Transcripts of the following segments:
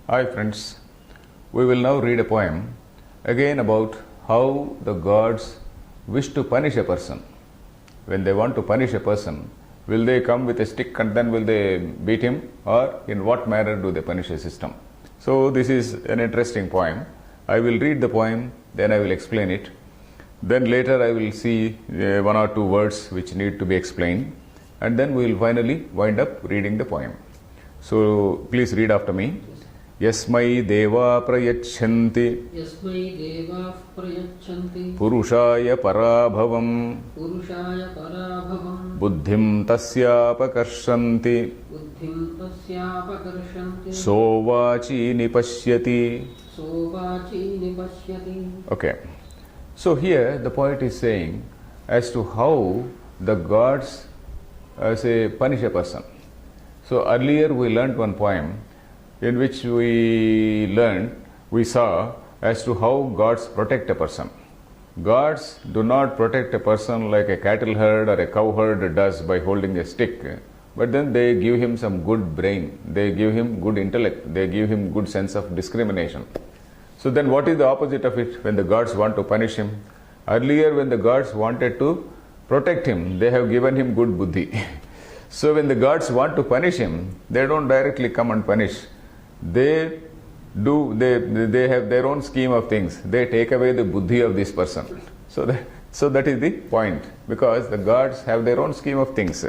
Hi friends, we will now read a poem again about how the gods wish to punish a person. When they want to punish a person, will they come with a stick and then will they beat him, or in what manner do they punish a system? So this is an interesting poem. I will read the poem, then I will explain it. Then later I will see one or two words which need to be explained, and then we will finally wind up reading the poem. So please read after me. Yasmai deva prayachanti Yasmai deva prayachanti Purushaya parabhavam Purushaya parabhavam Buddhim tasyapakarsanti Buddhim tasyapakarsanti Sovachi nipashyati. Sovachi nipashyati. Okay. So here the poet is saying as to how the gods say punish a person. So earlier we learnt one poem in which we saw as to how gods protect a person. Gods do not protect a person like a cattle herd or a cow herd does by holding a stick, but then they give him some good brain, they give him good intellect, they give him good sense of discrimination. So then what is the opposite of it when the gods want to punish him? Earlier when the gods wanted to protect him, they have given him good buddhi. So when the gods want to punish him, they don't directly come and punish. They have their own scheme of things. They take away the buddhi of this person. So that is the point, because the gods have their own scheme of things.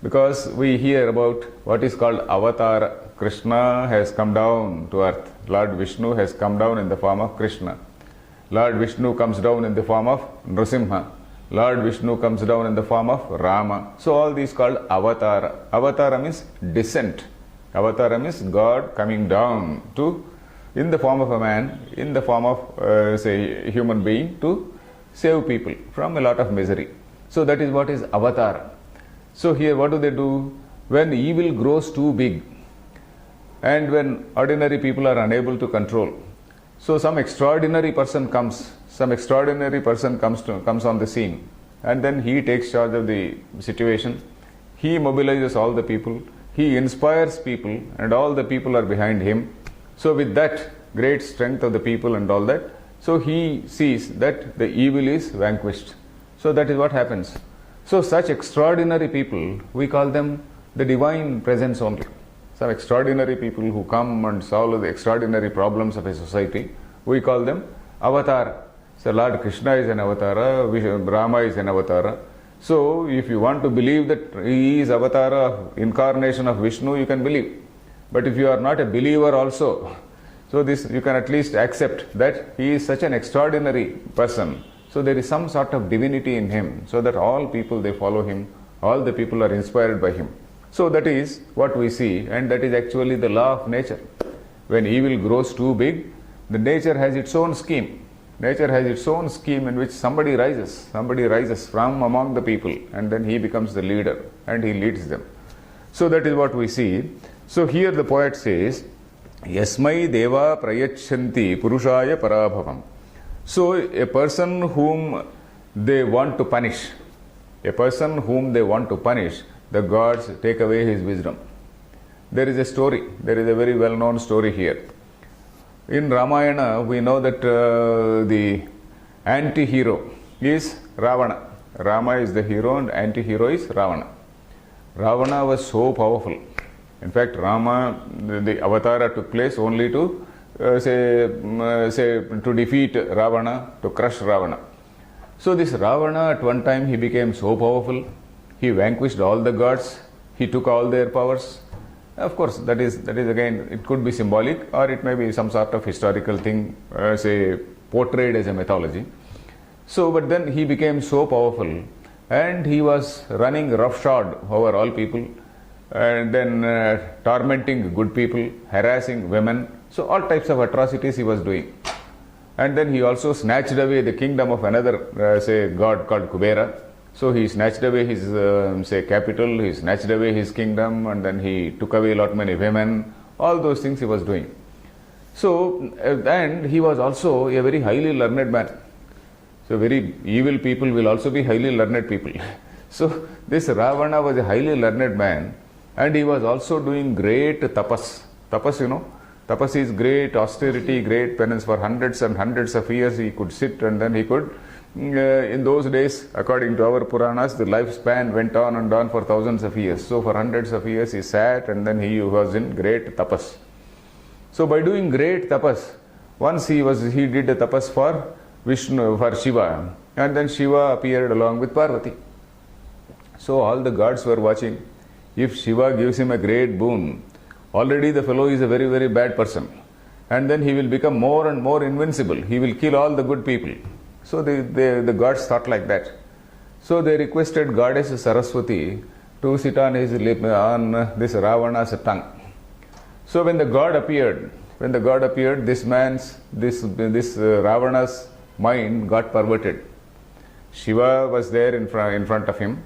Because we hear about what is called avatar. Krishna has come down to earth. Lord Vishnu has come down in the form of Krishna. Lord Vishnu comes down in the form of Nrsimha. Lord Vishnu comes down in the form of Rama. So all these called avatara. Avatara means descent. Avatara means God coming down in the form of a man, in the form of say human being, to save people from a lot of misery. So that is what is avatar. So here what do? When evil grows too big and when ordinary people are unable to control, so some extraordinary person comes on the scene, and then he takes charge of the situation. He mobilizes all the people, he inspires people, and all the people are behind him. So with that great strength of the people and all that, so he sees that the evil is vanquished. So that is what happens. So such extraordinary people, we call them the divine presence only. Some extraordinary people who come and solve the extraordinary problems of a society, we call them avatar. So Lord Krishna is an avatar, Rama is an avatar. So if you want to believe that he is avatar, incarnation of Vishnu, you can believe. But if you are not a believer also, so this you can at least accept that he is such an extraordinary person. So there is some sort of divinity in him, so that all people, they follow him, all the people are inspired by him. So that is what we see, and that is actually the law of nature. When evil grows too big, the nature has its own scheme. Nature has its own scheme in which somebody rises from among the people, and then he becomes the leader and he leads them. So that is what we see. So here the poet says, Yasmai deva prayachanti purushaya parabhavam. So a person whom they want to punish, the gods take away his wisdom. There is a story, there is a very well-known story here. In Ramayana, we know that the anti-hero is Ravana. Rama is the hero and anti-hero is Ravana. Ravana was so powerful. In fact, Rama, the avatara took place only to to defeat Ravana, to crush Ravana. So this Ravana, at one time he became so powerful, he vanquished all the gods, he took all their powers. Of course, that is again, it could be symbolic or it may be some sort of historical thing, portrayed as a mythology. So, but then he became so powerful and he was running roughshod over all people, and then tormenting good people, harassing women. So all types of atrocities he was doing. And then he also snatched away the kingdom of another god called Kubera. So he snatched away his capital, he snatched away his kingdom, and then he took away a lot many women. All those things he was doing. So, and he was also a very highly learned man. So very evil people will also be highly learned people. So this Ravana was a highly learned man, and he was also doing great tapas. Tapas, Tapas is great austerity, great penance. For hundreds and hundreds of years he could sit, and then he could, in those days, according to our Puranas, the lifespan went on and on for thousands of years. So for hundreds of years he sat, and then he was in great tapas. So by doing great tapas, once he did a tapas for Vishnu, for Shiva, and then Shiva appeared along with Parvati. So all the gods were watching. If Shiva gives him a great boon, already the fellow is a very, very bad person, and then he will become more and more invincible. He will kill all the good people. So the gods thought like that. So they requested goddess Saraswati to sit on his lip, on this Ravana's tongue. So when the god appeared, this Ravana's mind got perverted. Shiva was there in front of him.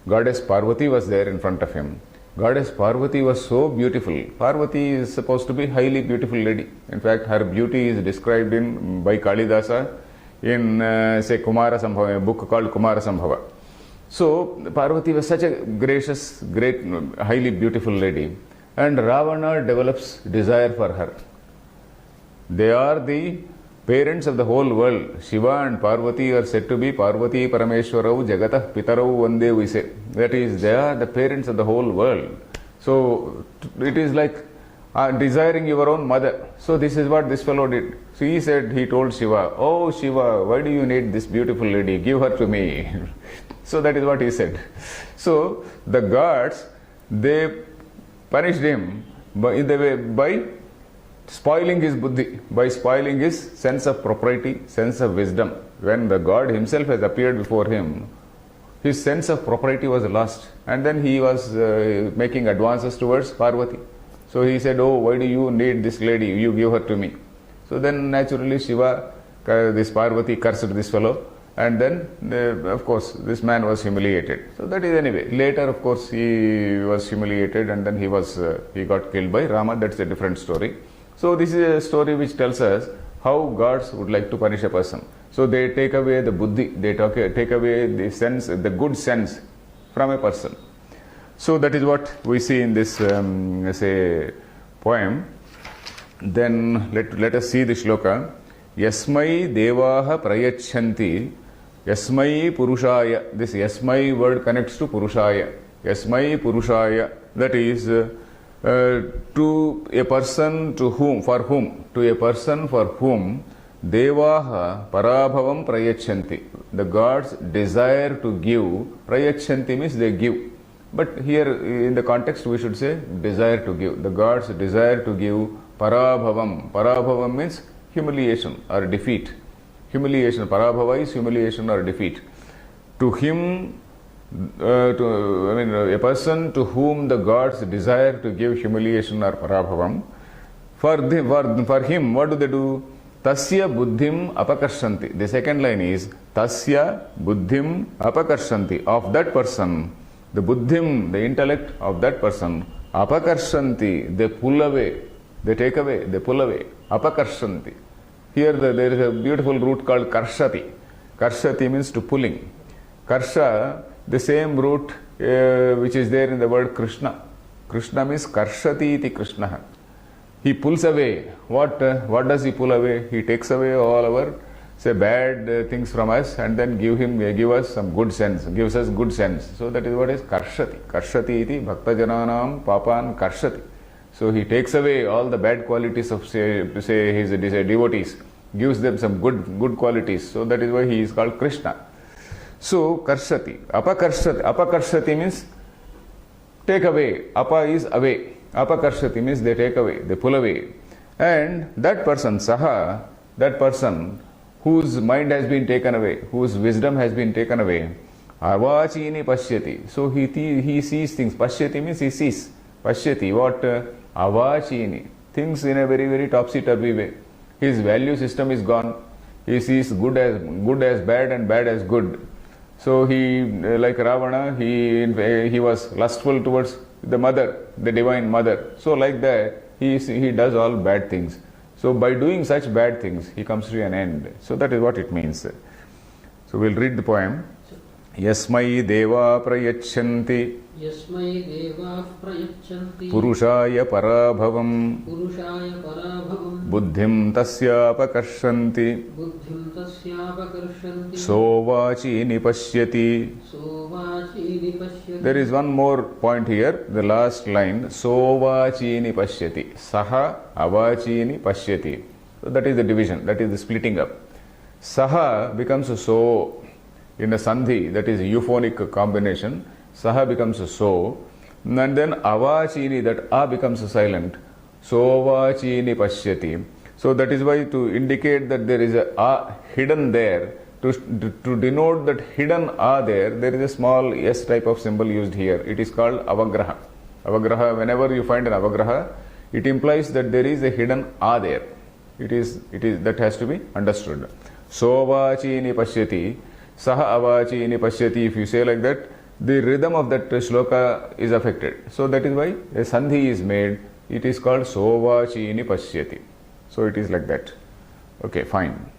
Goddess Parvati was there in front of him. Goddess Parvati was so beautiful. Parvati is supposed to be highly beautiful lady. In fact, her beauty is described by Kalidasa in say Kumara Sambhava, a book called Kumara Sambhava. So Parvati was such a gracious, great, highly beautiful lady, and Ravana develops desire for her. They are the parents of the whole world. Shiva and Parvati are said to be Parvati Parameshwarau Jagatah Pitarau Vande, we say. That is, they are the parents of the whole world. So it is like desiring your own mother. So this is what this fellow did. So he told Shiva, "Oh Shiva, why do you need this beautiful lady? Give her to me." So that is what he said. So the gods, they punished him by spoiling his buddhi, by spoiling his sense of propriety, sense of wisdom. When the God himself has appeared before him, his sense of propriety was lost, and then he was making advances towards Parvati. So he said, "Oh, why do you need this lady? You give her to me." So then naturally Shiva, this Parvati cursed this fellow, and then of course this man was humiliated. So that is anyway. Later of course he was humiliated, and then he got killed by Rama. That's a different story. So this is a story which tells us how gods would like to punish a person. So they take away the buddhi, they take away the sense, the good sense from a person. So that is what we see in this poem. Then let us see the shloka. Yasmai devaha prayachanti yasmai purushaya. This yasmai word connects to purushaya. Yasmai purushaya. That is to a person for whom devaha parabhavam prayachanti. The gods desire to give. Prayachanti means they give. But here in the context we should say desire to give. The gods desire to give parabhavam. Parabhavam means humiliation or defeat. Humiliation. Parabhava is humiliation or defeat. To him, a person to whom the gods desire to give humiliation or parabhavam, for him, what do? Tasya buddhim apakarshanti. The second line is Tasya buddhim apakarshanti. Of that person, the buddhim, the intellect of that person, apakarshanti, they pull away, they take away, they pull away. Apakarshanti. Here there is a beautiful root called karshati. Karshati means to pulling. Karsha, the same root which is there in the word Krishna. Krishna means karshati iti Krishna. He pulls away. What does he pull away? He takes away all our bad things from us, and then give us some good sense, gives us good sense. So that is what is karshati. Karshati iti bhakta jananam papan karshati. So he takes away all the bad qualities of say his devotees, gives them some good qualities. So that is why he is called Krishna. So karshati. Apakarshati means take away. Apa is away. Apakarshati means they take away, they pull away. And that person, saha, that person whose mind has been taken away, whose wisdom has been taken away, avachini pashyati. So he sees things. Pashyati means he sees. Pashyati, what? Avachini. Things in a very, very topsy-turvy way. His value system is gone. He sees good as bad and bad as good. So he, like Ravana, he was lustful towards the mother, the divine mother. So like that, he does all bad things. So by doing such bad things, he comes to an end. So that is what it means. So we'll read the poem. Yasmai deva prayachanti यस्मै देवाः प्रयच्छन्ति Purushaya parabhavam पुरुषाय पराभवम् Buddhim tasyapakashanti बुद्धिं तस्यापकर्षन्ति Sovachi nipashyati. सोवाची निपश्यति There is one more point here, the last line, Sovachini pashyati. Saha avachini pashyati. So that is the division, that is the splitting up. Saha becomes so in a sandhi, that is euphonic combination. Saha becomes so, and then avachini, that a becomes silent. Sovachini pashyati. So that is why, to indicate that there is a hidden there, to denote that hidden a there is a small s type of symbol used here. It is called avagraha. Avagraha, whenever you find an avagraha, it implies that there is a hidden a there. It is that has to be understood. Sovachini pashyati, saha avachini pashyati. If you say like that, the rhythm of that shloka is affected. So that is why a sandhi is made. It is called Sovachini pashyati. So it is like that. Okay, fine.